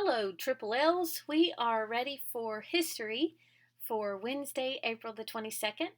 Hello, Triple L's. We are ready for history for Wednesday, April the 22nd,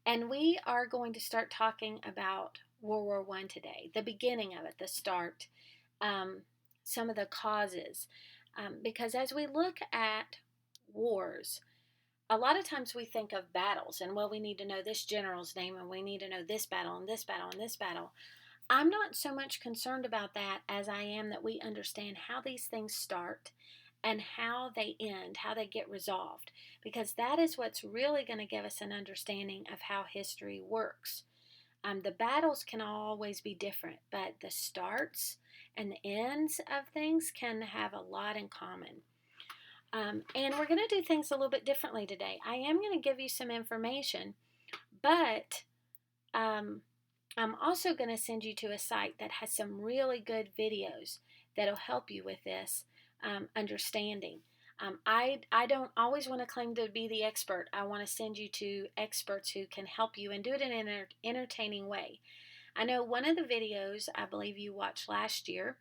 and we are going to start talking about World War One today, the beginning of it, the start, um, some of the causes. Because as we look at wars, a lot of times we think of battles, and well, we need to know this general's name, and we need to know this battle, and this battle, and this battle. I'm not so much concerned about that as I am that we understand how these things start and how they end, how they get resolved, because that is what's really going to give us an understanding of how history works. The battles can always be different, but the starts and the ends of things can have a lot in common. And we're going to do things a little bit differently today. I am going to give you some information, but I'm also going to send you to a site that has some really good videos that'll help you with this understanding. I don't always want to claim to be the expert. I want to send you to experts who can help you and do it in an entertaining way. I know one of the videos I believe you watched last year,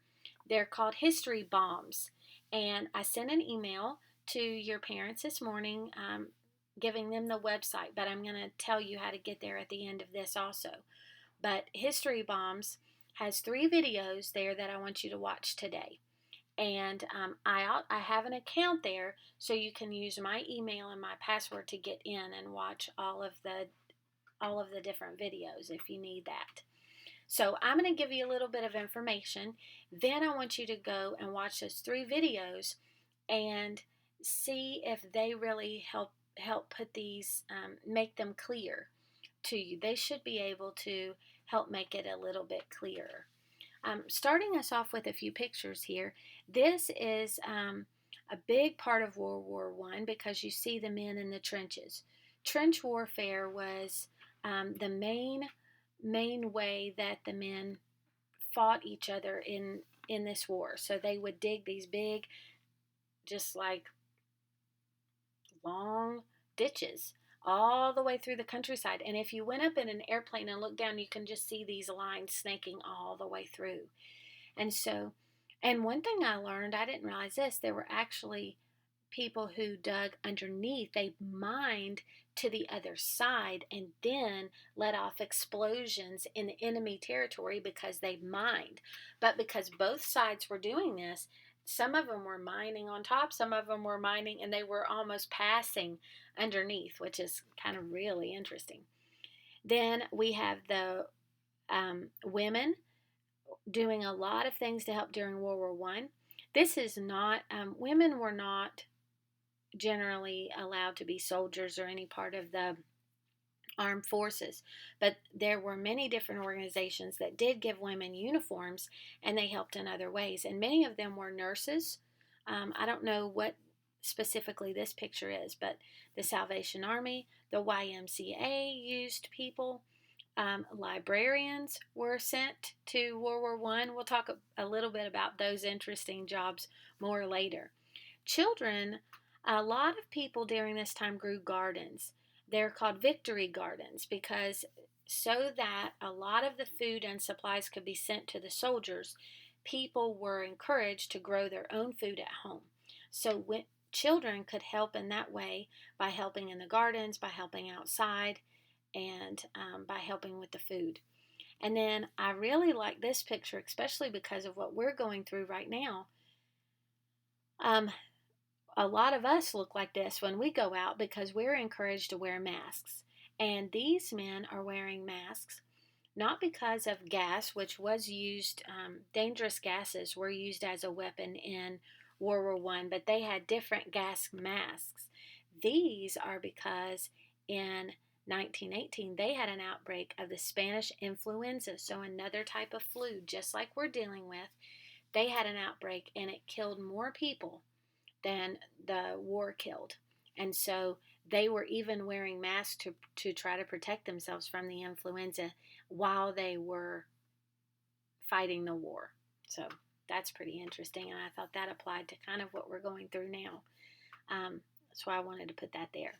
they're called History Bombs. And I sent an email to your parents this morning giving them the website, but I'm going to tell you how to get there at the end of this also. But History Bombs has 3 videos there that I want you to watch today. And I have an account there, so you can use my email and my password to get in and watch all of the different videos if you need that. So I'm going to give you a little bit of information. Then I want you to go and watch those 3 videos and see if they really help put these make them clear to you. They should be able to help make it a little bit clearer. Starting us off with a few pictures here, this is a big part of World War I because you see the men in the trenches. Trench warfare was the main way that the men fought each other in this war. So they would dig these big, just like long ditches all the way through the countryside. And if you went up in an airplane and looked down, you can just see these lines snaking all the way through. And one thing I learned, I didn't realize this, there were actually people who dug underneath. They mined to the other side and then let off explosions in the enemy territory because they mined. But because both sides were doing this, some of them were mining on top, some of them were mining, and they were almost passing underneath, which is kind of really interesting. Then we have the women doing a lot of things to help during World War One. This is not, women were not generally allowed to be soldiers or any part of the armed forces, but there were many different organizations that did give women uniforms, and they helped in other ways, and many of them were nurses. I don't know what specifically this picture is, but the Salvation Army, the YMCA used people. Librarians were sent to World War One. We'll talk a little bit about those interesting jobs more later. Children, a lot of people during this time grew gardens. They're called victory gardens because so that a lot of the food and supplies could be sent to the soldiers, people were encouraged to grow their own food at home. So when children could help in that way by helping in the gardens, by helping outside, and by helping with the food. And then I really like this picture, especially because of what we're going through right now. A lot of us look like this when we go out because we're encouraged to wear masks. And these men are wearing masks not because of gas, which was used, dangerous gases were used as a weapon in World War I, but they had different gas masks. These are because in 1918 they had an outbreak of the Spanish influenza, so another type of flu, just like we're dealing with. They had an outbreak and it killed more people than the war killed. And so they were even wearing masks to try to protect themselves from the influenza while they were fighting the war. So that's pretty interesting, and I thought that applied to kind of what we're going through now. That's why I wanted to put that there.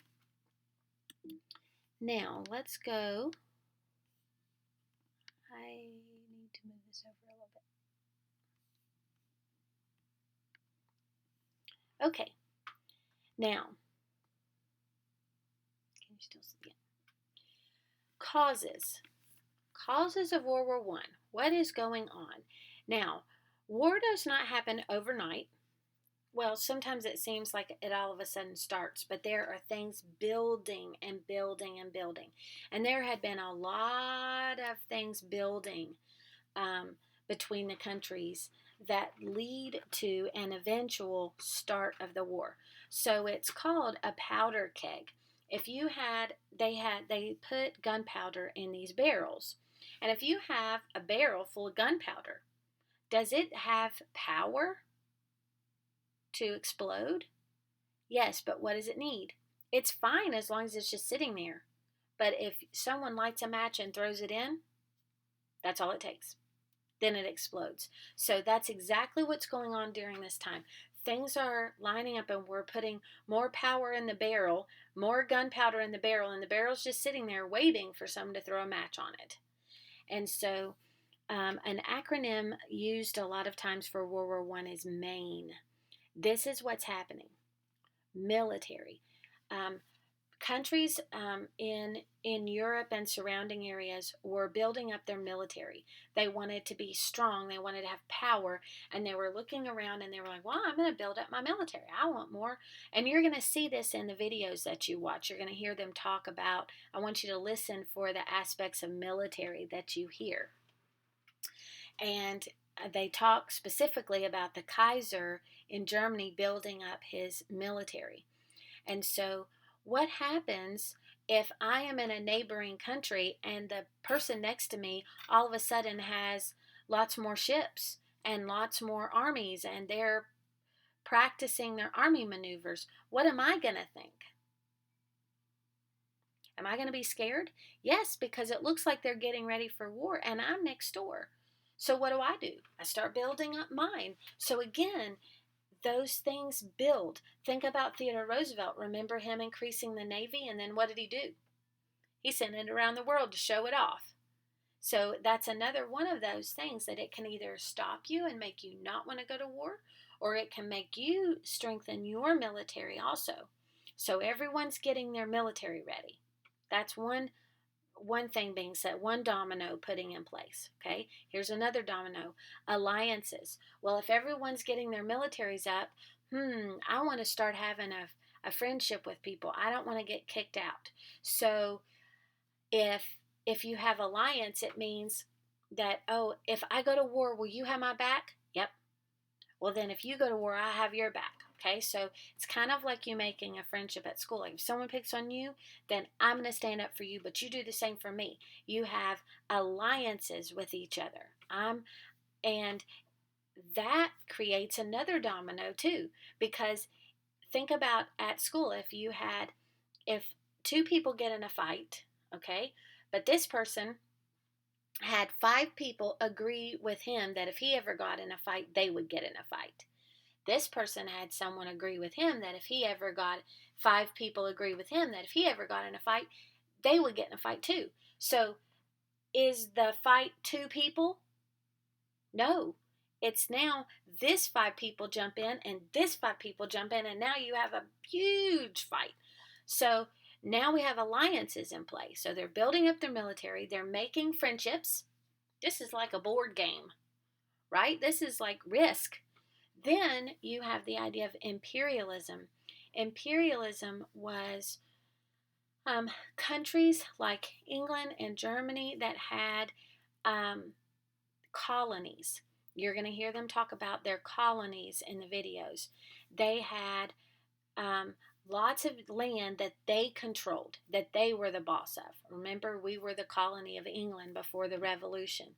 Now, let's go. I need to move this over a little bit. Okay, now, can you still see it? Causes of World War One. What is going on? Now, war does not happen overnight. Well, sometimes it seems like it all of a sudden starts, but there are things building and building and building. And there had been a lot of things building um, between the countries that lead to an eventual start of the war. So it's called a powder keg. If you they put gunpowder in these barrels. And if you have a barrel full of gunpowder, does it have power to explode? Yes, but what does it need? It's fine as long as it's just sitting there. But if someone lights a match and throws it in, that's all it takes. Then it explodes. So that's exactly what's going on during this time. Things are lining up and we're putting more power in the barrel, more gunpowder in the barrel, and the barrel's just sitting there waiting for someone to throw a match on it. And so an acronym used a lot of times for World War One is MAIN. This is what's happening. Military. Countries in Europe and surrounding areas were building up their military. They wanted to be strong. They wanted to have power. And they were looking around and they were like, well, I'm going to build up my military. I want more. And you're going to see this in the videos that you watch. You're going to hear them talk about, I want you to listen for the aspects of military that you hear. And they talk specifically about the Kaiser in Germany building up his military. And so what happens if I am in a neighboring country and the person next to me all of a sudden has lots more ships and lots more armies and they're practicing their army maneuvers? What am I going to think? Am I going to be scared? Yes, because it looks like they're getting ready for war and I'm next door. So what do? I start building up mine. So again, those things build. Think about Theodore Roosevelt. Remember him increasing the Navy, and then what did he do? He sent it around the world to show it off. So that's another one of those things that it can either stop you and make you not want to go to war, or it can make you strengthen your military also. So everyone's getting their military ready. That's one thing being said, one domino putting in place. Okay, here's another domino: alliances. Well, if everyone's getting their militaries up, I want to start having a friendship with people. I don't want to get kicked out. So if you have alliance, it means that, oh, if I go to war, will you have my back? Yep. Well, then if you go to war, I have your back. Okay, so it's kind of like you making a friendship at school. Like if someone picks on you, then I'm going to stand up for you, but you do the same for me. You have alliances with each other. And that creates another domino too, because think about at school, if two people get in a fight, okay, but this person had 5 people agree with him that if he ever got in a fight, they would get in a fight. This person had someone agree with him that if he ever got 5 people agree with him that if he ever got in a fight, they would get in a fight too. So is the fight 2 people? No. It's now this 5 people jump in and this 5 people jump in, and now you have a huge fight. So now we have alliances in place. So they're building up their military, they're making friendships. This is like a board game, right? This is like Risk. Then you have the idea of imperialism. Imperialism was countries like England and Germany that had colonies. You're going to hear them talk about their colonies in the videos. They had lots of land that they controlled, that they were the boss of. Remember, we were the colony of England before the Revolution.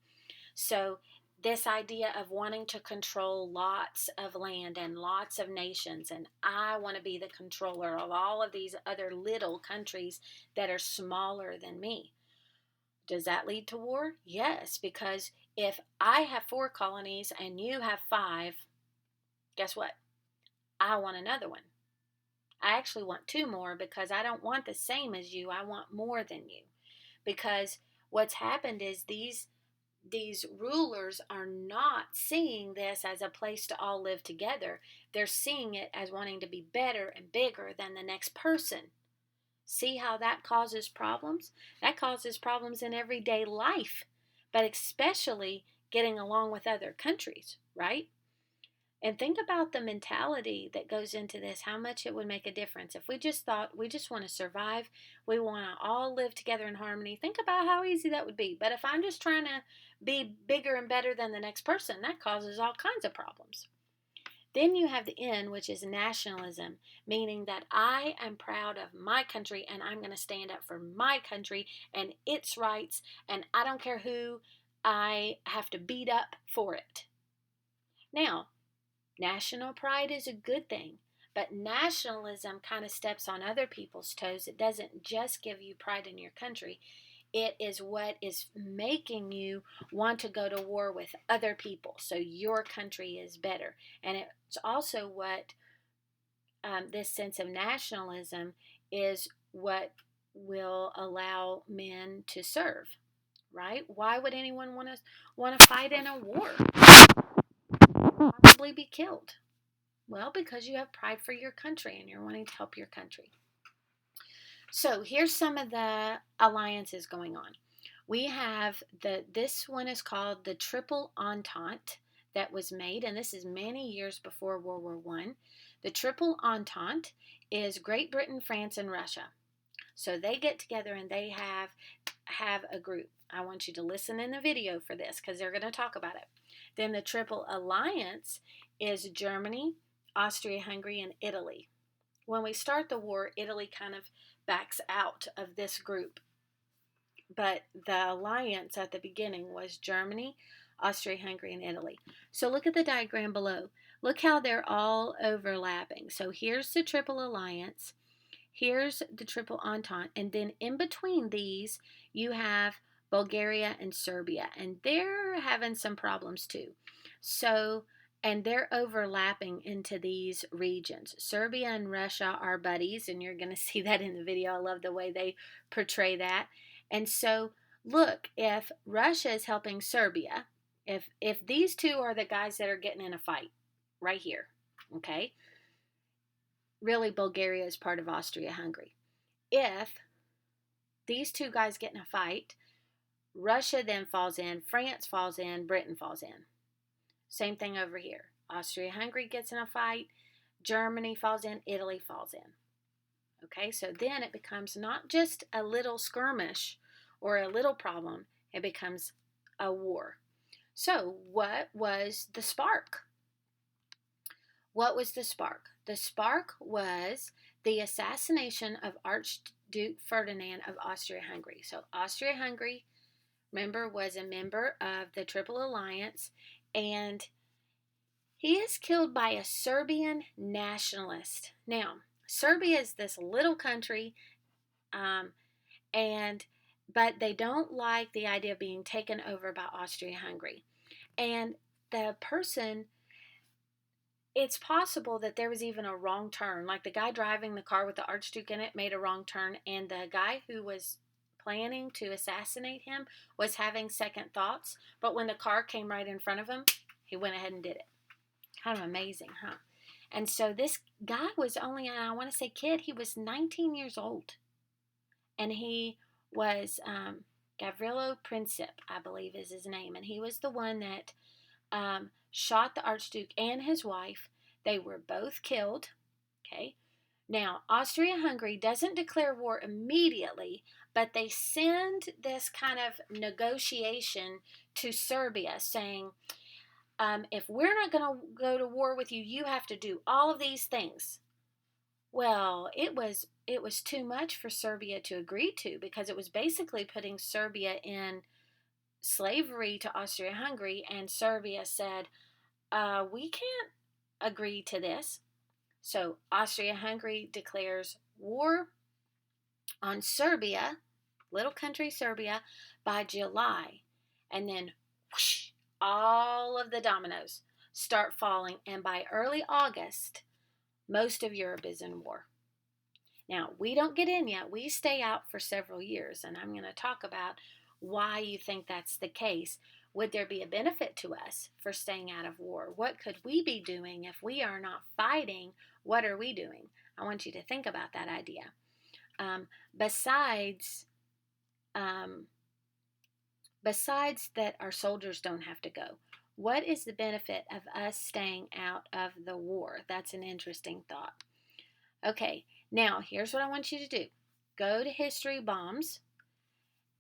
So this idea of wanting to control lots of land and lots of nations, and I want to be the controller of all of these other little countries that are smaller than me. Does that lead to war? Yes, because if I have 4 colonies and you have 5, guess what? I want another one. I actually want 2 more because I don't want the same as you. I want more than you. Because what's happened is these rulers are not seeing this as a place to all live together. They're seeing it as wanting to be better and bigger than the next person. See how that causes problems? That causes problems in everyday life, but especially getting along with other countries, right? And think about the mentality that goes into this, how much it would make a difference. If we just thought we just want to survive, we want to all live together in harmony, think about how easy that would be. But if I'm just trying to be bigger and better than the next person, that causes all kinds of problems. Then you have the N, which is nationalism, meaning that I am proud of my country and I'm going to stand up for my country and its rights, and I don't care who I have to beat up for it. Now, national pride is a good thing, but nationalism kind of steps on other people's toes. It doesn't just give you pride in your country. It is what is making you want to go to war with other people so your country is better. And it's also what this sense of nationalism is what will allow men to serve, right? Why would anyone want to fight in a war? Probably be killed. Well, because you have pride for your country and you're wanting to help your country. So here's some of the alliances going on. We have this one is called the Triple Entente that was made, and this is many years before World War I. The Triple Entente is Great Britain, France, and Russia. So they get together and they have a group. I want you to listen in the video for this because they're going to talk about it. Then the Triple Alliance is Germany, Austria-Hungary, and Italy. When we start the war, Italy kind of backs out of this group. But the alliance at the beginning was Germany, Austria-Hungary, and Italy. So look at the diagram below. Look how they're all overlapping. So here's the Triple Alliance. Here's the Triple Entente. And then in between these, you have Bulgaria and Serbia. And they're having some problems too. And they're overlapping into these regions. Serbia and Russia are buddies, and you're going to see that in the video. I love the way they portray that. And so, look, if Russia is helping Serbia, if these two are the guys that are getting in a fight right here, okay, really Bulgaria is part of Austria-Hungary. If these two guys get in a fight, Russia then falls in, France falls in, Britain falls in. Same thing over here. Austria-Hungary gets in a fight, Germany falls in, Italy falls in. Okay, so then it becomes not just a little skirmish or a little problem, it becomes a war. So what was the spark? What was the spark? The spark was the assassination of Archduke Ferdinand of Austria-Hungary. So Austria-Hungary, remember, was a member of the Triple Alliance, and he is killed by a Serbian nationalist. Now, Serbia is this little country, but they don't like the idea of being taken over by Austria-Hungary. And the person, it's possible that there was even a wrong turn. Like the guy driving the car with the Archduke in it made a wrong turn, and the guy who was planning to assassinate him was having second thoughts. But when the car came right in front of him, he went ahead and did it. Kind of amazing, huh? And so this guy was only, I want to say kid, he was 19 years old. And he was Gavrilo Princip, I believe is his name. And he was the one that shot the Archduke and his wife. They were both killed. Okay. Now, Austria-Hungary doesn't declare war immediately, but they send this kind of negotiation to Serbia saying, if we're not going to go to war with you, you have to do all of these things. Well, it was too much for Serbia to agree to, because it was basically putting Serbia in slavery to Austria-Hungary, and Serbia said, we can't agree to this. So Austria-Hungary declares war on Serbia, little country Serbia, by July. And then whoosh, all of the dominoes start falling, and by early August, most of Europe is in war. Now, we don't get in yet. We stay out for several years, and I'm going to talk about why you think that's the case. Would there be a benefit to us for staying out of war? What could we be doing if we are not fighting? What are we doing? I want you to think about that idea. Um, besides, um, besides that, our soldiers don't have to go. What is the benefit of us staying out of the war? That's an interesting thought. Okay, now here's what I want you to do. Go to History Bombs,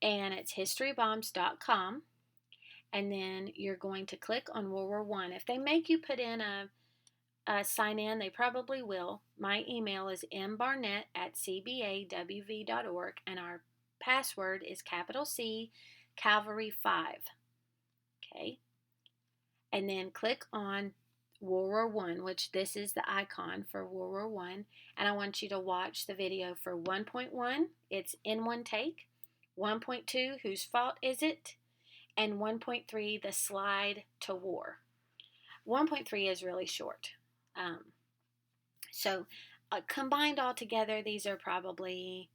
and it's historybombs.com, and then you're going to click on World War One. If they make you put in a sign in, they probably will. My email is mbarnett@cbawv.org, and our password is capital C Calvary 5. Okay, and then click on World War One, which this is the icon for World War One, and I want you to watch the video for 1.1. It's in one take. 1.2, whose fault is it? And 1.3, the slide to war. 1.3 is really short. So combined all together, these are probably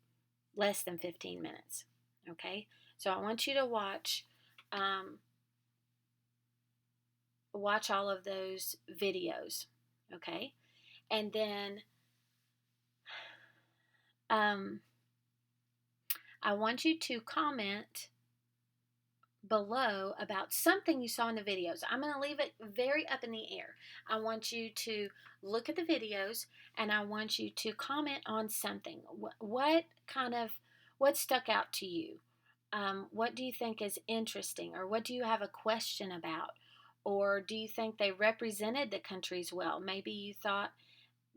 less than 15 minutes. Okay, so I want you to watch all of those videos. Okay, and then I want you to comment below about something you saw in the videos. I'm going to leave it very up in the air. I want you to look at the videos, and I want you to comment on something. What stuck out to you? What do you think is interesting, or what do you have a question about? Or do you think they represented the countries well? Maybe you thought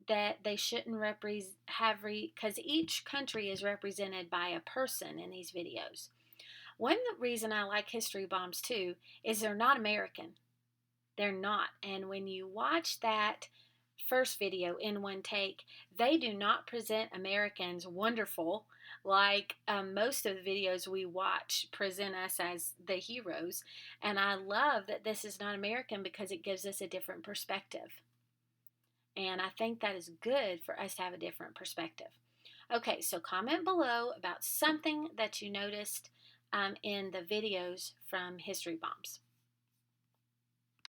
that they shouldn't because each country is represented by a person in these videos. One reason I like History Bombs too is they're not American. They're not. And when you watch that first video in one take, they do not present Americans wonderful like most of the videos we watch present us as the heroes. And I love that this is not American because it gives us a different perspective. And I think that is good for us to have a different perspective. Okay, so comment below about something that you noticed in the videos from History Bombs.